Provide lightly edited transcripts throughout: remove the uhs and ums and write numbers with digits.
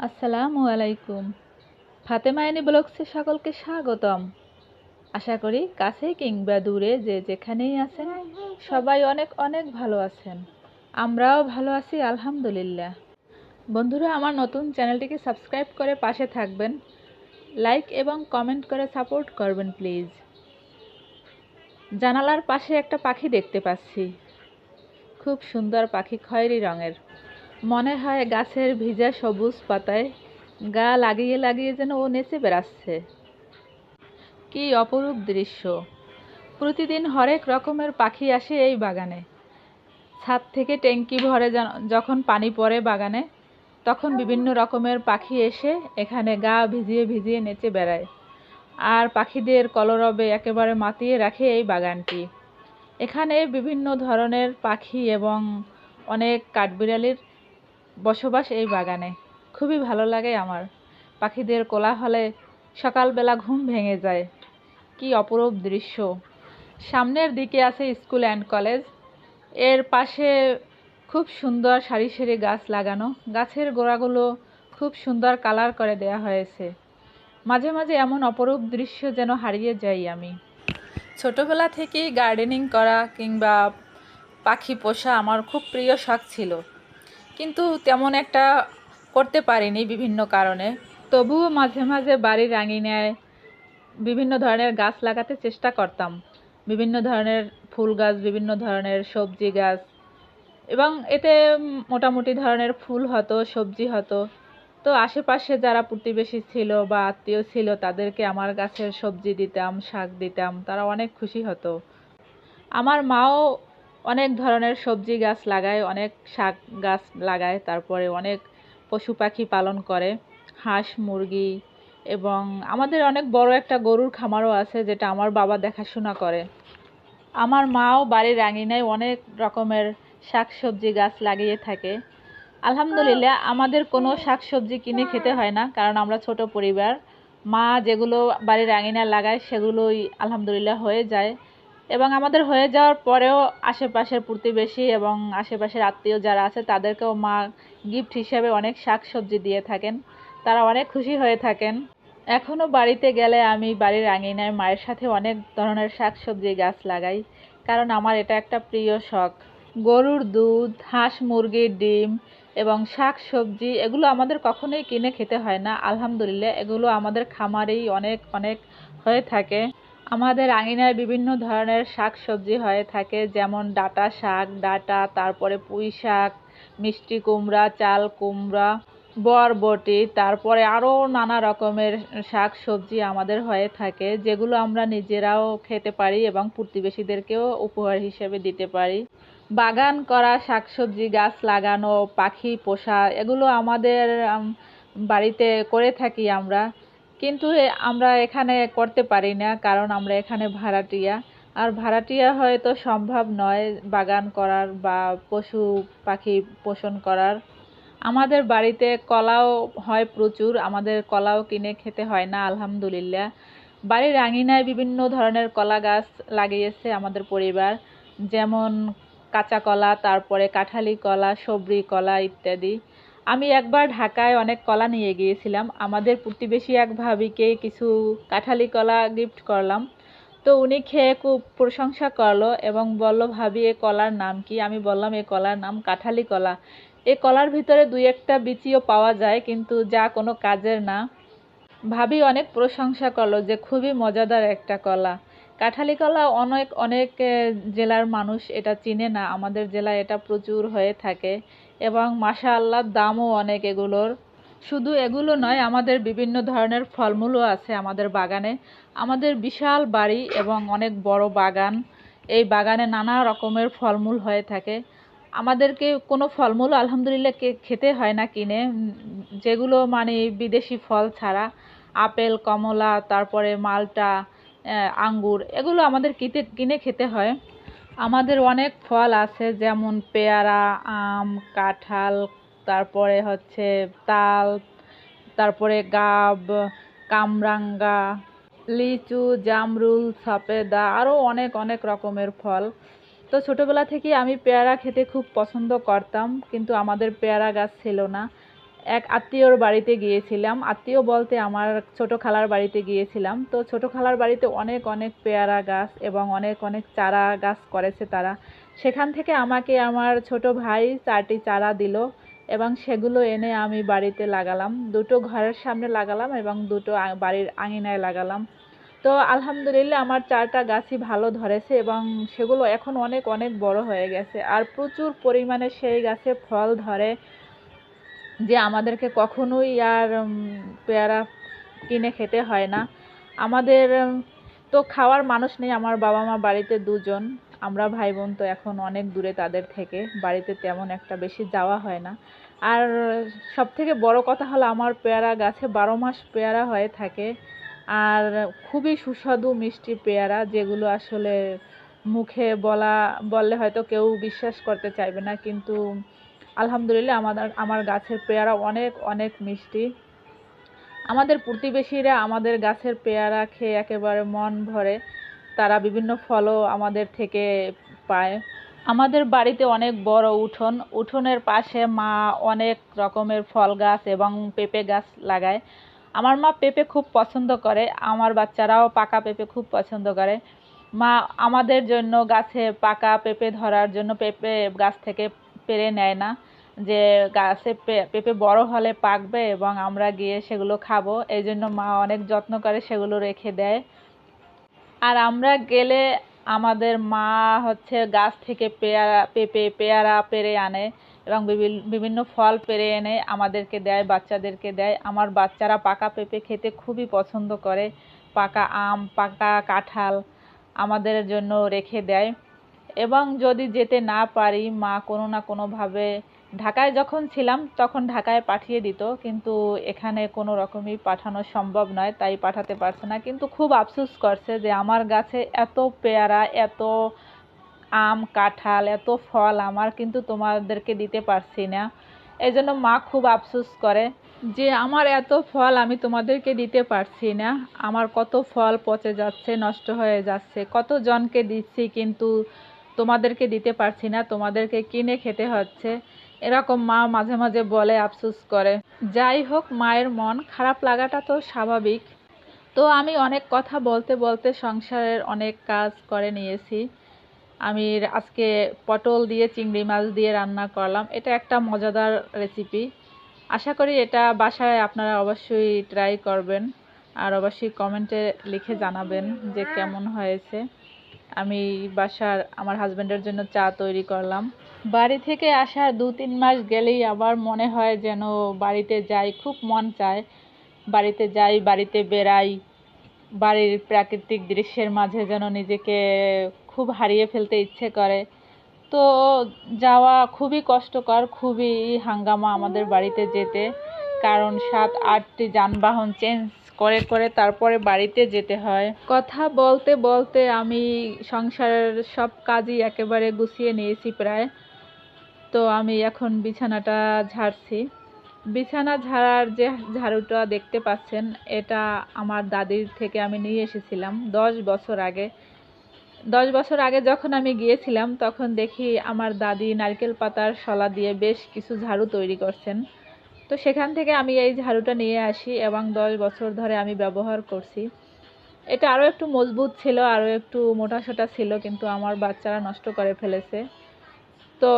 আসসালামু আলাইকুম। ফাতেমা এনি ব্লগসে সকলকে স্বাগতম। আশা করি কাছে কিংবা দূরে যে যেখানেই আছেন সবাই অনেক অনেক ভালো আছেন। আমরাও ভালো আছি আলহামদুলিল্লাহ। বন্ধুরা, আমার নতুন চ্যানেলটিকে সাবস্ক্রাইব করে পাশে থাকবেন, লাইক এবং কমেন্ট করে সাপোর্ট করবেন প্লিজ। জানালার পাশে একটা পাখি দেখতে পাচ্ছি, খুব সুন্দর পাখি, খয়েরি রঙের। মনে হয় গাছের ভিজা সবুজ পাতায় গা লাগিয়ে লাগিয়ে যেন ও নেচে বেড়াচ্ছে। কি অপরূপ দৃশ্য! প্রতিদিন হরেক রকমের পাখি আসে এই বাগানে। ছাদ থেকে ট্যাঙ্কি ভরে যখন পানি পড়ে বাগানে, তখন বিভিন্ন রকমের পাখি এসে এখানে গা ভিজিয়ে ভিজিয়ে নেচে বেড়ায়। আর পাখিদের কলরবে একেবারে মাতিয়ে রাখে এই বাগানটি। এখানে বিভিন্ন ধরনের পাখি এবং অনেক কাঠবিড়ালির বসবাস এই বাগানে। খুবই ভালো লাগে আমার। পাখিদের কোলাহলে সকালবেলা ঘুম ভেঙে যায়। কি অপরূপ দৃশ্য! সামনের দিকে আছে স্কুল অ্যান্ড কলেজ। এর পাশে খুব সুন্দর সারি সারি গাছ লাগানো। গাছের গোড়াগুলো খুব সুন্দর কালার করে দেয়া হয়েছে। মাঝে মাঝে এমন অপরূপ দৃশ্য যেন হারিয়ে যাই আমি। ছোটবেলা থেকেই গার্ডেনিং করা কিংবা পাখি পোষা আমার খুব প্রিয় শখ ছিল, কিন্তু তেমন একটা করতে পারিনি বিভিন্ন কারণে। তবুও মাঝে মাঝে বাড়ির আঙিনায় বিভিন্ন ধরনের গাছ লাগাতে চেষ্টা করতাম। বিভিন্ন ধরনের ফুল গাছ, বিভিন্ন ধরনের সবজি গাছ, এবং এতে মোটামুটি ধরনের ফুল হতো, সবজি হতো। তো আশেপাশে যারা প্রতিবেশী ছিল বা আত্মীয় ছিল তাদেরকে আমার গাছের সবজি দিতাম, শাক দিতাম, তারা অনেক খুশি হতো। আমার মাও অনেক ধরনের সবজি গাছ লাগায়, অনেক শাক গাছ লাগায়, তারপরে অনেক পশু পাখি পালন করে, হাঁস মুরগি, এবং আমাদের অনেক বড় একটা গরুর খামারও আছে যেটা আমার বাবা দেখাশোনা করে। আমার মাও বাড়ির আঙিনায় অনেক রকমের শাক সবজি গাছ লাগিয়ে থাকে। আলহামদুলিল্লাহ, আমাদের কোনো শাক সবজি কিনে খেতে হয় না, কারণ আমরা ছোট পরিবার। মা যেগুলো বাড়ির আঙিনায় লাগায় সেগুলোই আলহামদুলিল্লাহ হয়ে যায়, এবং আমাদের হয়ে যাওয়ার পরেও আশেপাশের প্রতিবেশী এবং আশেপাশের আত্মীয় যারা আছে তাদেরকেও মা গিফট হিসেবে অনেক শাক সবজি দিয়ে থাকেন। তারা অনেক খুশি হয়ে থাকেন। এখনও বাড়িতে গেলে আমি বাড়ির আঙিনায় মায়ের সাথে অনেক ধরনের শাক সবজি গাছ লাগাই, কারণ আমার এটা একটা প্রিয় শখ। গরুর দুধ, হাঁস মুরগির ডিম এবং শাক সবজি এগুলো আমাদের কখনোই কিনে খেতে হয় না। আলহামদুলিল্লাহ, এগুলো আমাদের খামারেই অনেক অনেক হয়ে থাকে। আমাদের আঙিনায় বিভিন্ন ধরনের শাক সবজি হয়ে থাকে, যেমন ডাঁটা শাক, তারপরে পুঁই শাক, মিষ্টি কুমড়া, চাল কুমড়া, বরবটি, তারপরে আরও নানা রকমের শাক সবজি আমাদের হয়ে থাকে, যেগুলো আমরা নিজেরাও খেতে পারি এবং প্রতিবেশীদেরকেও উপহার হিসেবে দিতে পারি। বাগান করা, শাকসবজি গাছ লাগানো, পাখি পোষা, এগুলো আমাদের বাড়িতে করে থাকি আমরা, কিন্তু আমরা এখানে করতে পারি না, কারণ আমরা এখানে ভাড়াটিয়া। আর ভাড়াটিয়া হয়তো সম্ভব নয় বাগান করার বা পশু পাখি পোষণ করার। আমাদের বাড়িতে কলাও হয় প্রচুর, আমাদের কলাও কিনে খেতে হয় না আলহামদুলিল্লাহ। বাড়ির আঙিনায় বিভিন্ন ধরনের কলা গাছ লাগিয়েছে আমাদের পরিবার, যেমন কাঁচা কলা, তারপরে কাঁঠালি কলা, সবরি কলা ইত্যাদি। আমি একবার ঢাকায় অনেক কলা নিয়ে গিয়েছিলাম। আমাদের প্রতিবেশী এক ভাবিকে কিছু কাঁঠালি কলা গিফট করলাম। তো উনি খেয়ে খুব প্রশংসা করলো এবং বলল, ভাবি এ কলার নাম কি? আমি বললাম, এ কলার নাম কাঁঠালি কলা। এই কলার ভিতরে দুই একটা বিচিও পাওয়া যায়, কিন্তু যা কোনো কাজের না। ভাবি অনেক প্রশংসা করলো যে খুবই মজাদার একটা কলা। কাঁঠালি কলা অনেক অনেক জেলার মানুষ এটা চিনে না, আমাদের জেলায় এটা প্রচুর হয়ে থাকে, এবং মাশাআল্লাহ দামও অনেক এগুলোর। শুধু এগুলো নয়, আমাদের বিভিন্ন ধরনের ফলমূলও আছে আমাদের বাগানে। আমাদের বিশাল বাড়ি এবং অনেক বড় বাগান। এই বাগানে নানা রকমের ফলমূল হয়ে থাকে। আমাদেরকে কোনো ফলমূল আলহামদুলিল্লাহ খেতে হয় না কিনে, যেগুলো মানে বিদেশি ফল ছাড়া, আপেল, কমলা, তারপরে মালটা, আঙ্গুর, এগুলো আমাদের কিনে খেতে হয়। আমাদের অনেক ফল আছে, যেমন পেয়ারা, আম, কাঁঠাল, তারপরে হচ্ছে তাল, তারপরে গাব, কামরাঙ্গা, লিচু, জামরুল, সফেদা, আরও অনেক অনেক রকমের ফল। তো ছোটোবেলা থেকেই আমি পেয়ারা খেতে খুব পছন্দ করতাম, কিন্তু আমাদের পেয়ারা গাছ ছিল না। এক আত্মীয়র বাড়িতে গিয়েছিলাম। আত্মীয় বলতে আমার ছোট খালার বাড়িতে গিয়েছিলাম। তো ছোট খালার বাড়িতে অনেক অনেক পেয়ারা গাছ এবং অনেক অনেক চারা গাছ করেছে তারা। সেখান থেকে আমাকে আমার ছোট ভাই 4টি চারা দিল এবং সেগুলো এনে আমি বাড়িতে লাগালাম। 2টো ঘরের সামনে লাগালাম এবং 2টো বাড়ির আঙিনায় লাগালাম। তো আলহামদুলিল্লাহ আমার 4টা গাছই ভালো ধরেছে এবং সেগুলো এখন অনেক অনেক বড় হয়ে গেছে আর প্রচুর পরিমাণে সেই গাছে ফল ধরে, যে আমাদেরকে কখনোই আর পেয়ারা কিনে খেতে হয় না। আমাদের তো খাওয়ার মানুষ নেই, আমার বাবা মা বাড়িতে 2জন, আমরা ভাই বোন তো এখন অনেক দূরে তাদের থেকে, বাড়িতে তেমন একটা বেশি যাওয়া হয় না। আর সবথেকে বড় কথা হলো আমার পেয়ারা গাছে 12 মাস পেয়ারা হয়ে থাকে আর খুবই সুস্বাদু মিষ্টি পেয়ারা, যেগুলো আসলে মুখে বললে হয়তো কেউ বিশ্বাস করতে চাইবে না, কিন্তু আলহামদুলিল্লাহ আমার গাছের পেয়ারা অনেক অনেক মিষ্টি। আমাদের প্রতিবেশীরা আমাদের গাছের পেয়ারা খেয়ে একেবারে মন ভরে, তারা বিভিন্ন ফলও আমাদের থেকে পায়। আমাদের বাড়িতে অনেক বড় উঠোন, উঠোনের পাশে মা অনেক রকমের ফল গাছ এবং পেঁপে গাছ লাগায়। আমার মা পেঁপে খুব পছন্দ করে, আমার বাচ্চারাও পাকা পেঁপে খুব পছন্দ করে। মা আমাদের জন্য গাছে পাকা পেঁপে ধরার জন্য পেঁপে গাছ থেকে পেড়ে নেয় না, যে গাছে পেঁপে বড় হলে পাকবে এবং আমরা গিয়ে সেগুলো খাবো, এই জন্য মা অনেক যত্ন করে সেগুলো রেখে দেয়। আর আমরা গেলে আমাদের মা হচ্ছে গাছ থেকে পেয়ারা পেড়ে আনে এবং বিভিন্ন ফল পেড়ে এনে আমাদেরকে দেয়, বাচ্চাদেরকে দেয়। আমার বাচ্চারা পাকা পেঁপে খেতে খুবই পছন্দ করে, পাকা আম, পাকা কাঁঠাল আমাদের জন্য রেখে দেয়। এবং যদি যেতে না পারি, মা কোনো না কোনোভাবে, ঢাকায় যখন ছিলাম তখন ঢাকায় পাঠিয়ে দিত, কিন্তু এখানে কোনো রকমই পাঠানো সম্ভব নয়, তাই পাঠাতে পারছে না। কিন্তু খুব আফসোস করছে যে আমার গাছে এত পেয়ারা, এত আম, কাঁঠাল, এত ফল আমার, কিন্তু তোমাদেরকে দিতে পারছি না। এই জন্য মা খুব আফসোস করে যে আমার এত ফল আমি তোমাদেরকে দিতে পারছি না, আমার কত ফল পচে যাচ্ছে, নষ্ট হয়ে যাচ্ছে, কত জনকে দিচ্ছি কিন্তু তোমাদেরকে দিতে পারছি না, তোমাদেরকে কিনে খেতে হচ্ছে। এরকম মা মাঝে মাঝে বলে, আফসোস করে। যাই হোক, মায়ের মন খারাপ লাগাটা তো স্বাভাবিক। তো আমি অনেক কথা বলতে বলতে সংসারের অনেক কাজ করে নিয়েছি। আমি আজকে পটল দিয়ে চিংড়ি মাছ দিয়ে রান্না করলাম, এটা একটা মজাদার রেসিপি। আশা করি এটা বাসায় আপনারা অবশ্যই ট্রাই করবেন আর অবশ্যই কমেন্টে লিখে জানাবেন যে কেমন হয়েছে। আমি আমার হাজব্যান্ডের জন্য চা তৈরি করলাম। বাড়ি থেকে আসা 2-3 মাস গেলেই আবার মনে হয় যেন বাড়িতে যাই, খুব মন চায় বাড়িতে যাই, বাড়িতে বেড়াই, বাড়ির প্রাকৃতিক দৃশ্যের মাঝে যেন নিজেকে খুব হারিয়ে ফেলতে ইচ্ছে করে। তো যাওয়া খুবই কষ্টকর, খুবই হাঙ্গামা আমাদের বাড়িতে যেতে, কারণ 7-8টি যানবাহন চেঞ্জ করে করে তারপরে বাড়িতে যেতে হয়। কথা বলতে বলতে আমি সংসারের সব কাজই একেবারে গুছিয়ে নিয়েছি প্রায়। তো আমি এখন বিছানাটা ঝাড়ছি। বিছানা ঝাড়ার যে ঝাড়ুটা দেখতে পাচ্ছেন, এটা আমার দাদির থেকে আমি নিয়ে এসেছিলাম 10 বছর আগে। 10 বছর আগে যখন আমি গিয়েছিলাম তখন দেখি আমার দাদি নারকেল পাতার শলা দিয়ে বেশ কিছু ঝাড়ু তৈরি করছেন। তো সেখান থেকে আমি এই ঝাড়ুটা নিয়ে আসি এবং 10 বছর ধরে আমি ব্যবহার করছি। এটা আরও একটু মজবুত ছিল, আরও একটু মোটাসোটা ছিল, কিন্তু আমার বাচ্চারা নষ্ট করে ফেলেছে। তো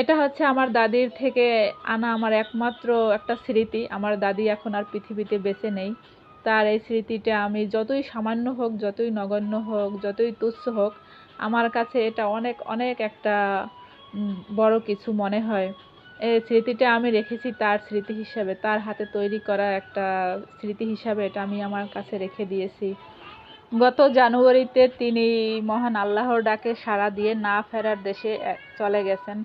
এটা হচ্ছে আমার দাদির থেকে আনা আমার একমাত্র একটা স্মৃতি। আমার দাদি এখন আর পৃথিবীতে বেঁচে নেই, তার এই স্মৃতিটা আমি যতই সামান্য হোক, যতই নগণ্য হোক, যতই তুচ্ছ হোক, আমার কাছে এটা অনেক অনেক একটা বড় কিছু মনে হয়। এই স্মৃতিটা আমি রেখেছি তার স্মৃতি হিসাবে, তার হাতে তৈরি করা একটা স্মৃতি হিসাবে এটা আমি আমার কাছে রেখে দিয়েছি। গত জানুয়ারিতে তিনি মহান আল্লাহর ডাকে সাড়া দিয়ে না ফেরার দেশে চলে গেছেন।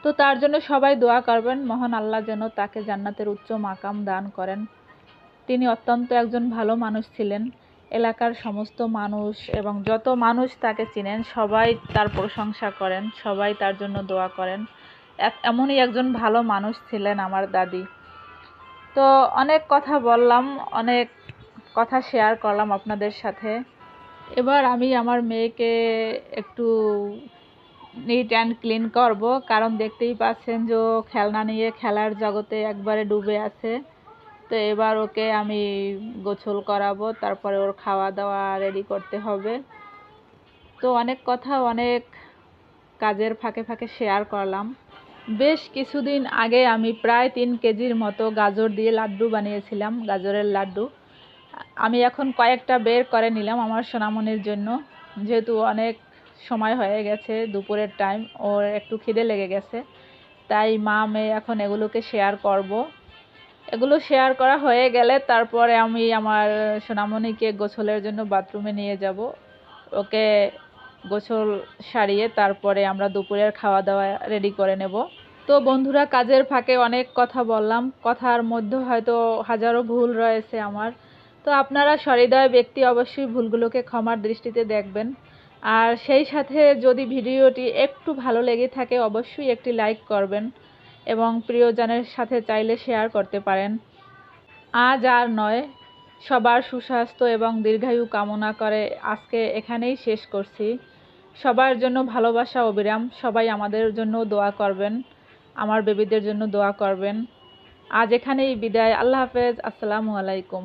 তো তার জন্য সবাই দোয়া করবেন, মহান আল্লাহ যেন তাকে জান্নাতের উচ্চ মাকাম দান করেন। তিনি অত্যন্ত একজন ভালো মানুষ ছিলেন। এলাকার সমস্ত মানুষ এবং যত মানুষ তাকে চিনেন সবাই তার প্রশংসা করেন, সবাই তার জন্য দোয়া করেন। এমনই একজন ভালো মানুষ ছিলেন আমার দাদি। তো অনেক কথা বললাম, অনেক কথা শেয়ার করলাম আপনাদের সাথে। এবার আমি আমার মেয়েকে একটু নিট অ্যান্ড ক্লিন করব, কারণ দেখতেই পাচ্ছেন যে ও খেলনা নিয়ে খেলার জগতে একবারে ডুবে আছে। তো এবার ওকে আমি গোসল করাবো, তারপরে ওর খাওয়া দাওয়া রেডি করতে হবে। তো অনেক কথা অনেক কাজের ফাঁকে ফাঁকে শেয়ার করলাম। বেশ কিছুদিন আগে আমি প্রায় 3 কেজির মতো গাজর দিয়ে লাড্ডু বানিয়েছিলাম, গাজরের লাড্ডু। আমি এখন কয়েকটা বের করে নিলাম আমার সোনামণির জন্য, যেহেতু অনেক সময় হয়ে গেছে, দুপুরের টাইম, ওর একটু খিদে লেগে গেছে, তাই মা মেয়ে এখন এগুলোকে শেয়ার করব। এগুলো শেয়ার করা হয়ে গেলে তারপরে আমি আমার সোনামণিকে গোসলের জন্য বাথরুমে নিয়ে যাব। ওকে গোসল সারিয়ে তারপরে আমরা দুপুরের খাওয়া দাওয়া রেডি করে নেব। তো বন্ধুরা, কাজের ফাঁকে অনেক কথা বললাম, কথার মধ্যে হয়তো হাজারো ভুল রয়েছে আমার। তো আপনারা সহৃদয় ব্যক্তি অবশ্যই ভুলগুলোকে ক্ষমার দৃষ্টিতে দেখবেন। আর সেই সাথে যদি ভিডিওটি একটু ভালো লেগে থাকে অবশ্যই একটি লাইক করবেন এবং প্রিয়জনের সাথে চাইলে শেয়ার করতে পারেন। আজ আর নয়, সবার সুস্বাস্থ্য এবং দীর্ঘায়ু কামনা করে আজকে এখানেই শেষ করছি। সবার জন্য ভালোবাসা অবিরাম, সবাই আমাদের জন্য দোয়া করবেন, আমার বেবিদের জন্য দোয়া করবেন। আজ এখানেই বিদায়। আল্লাহ হাফেজ। আসসালামু আলাইকুম।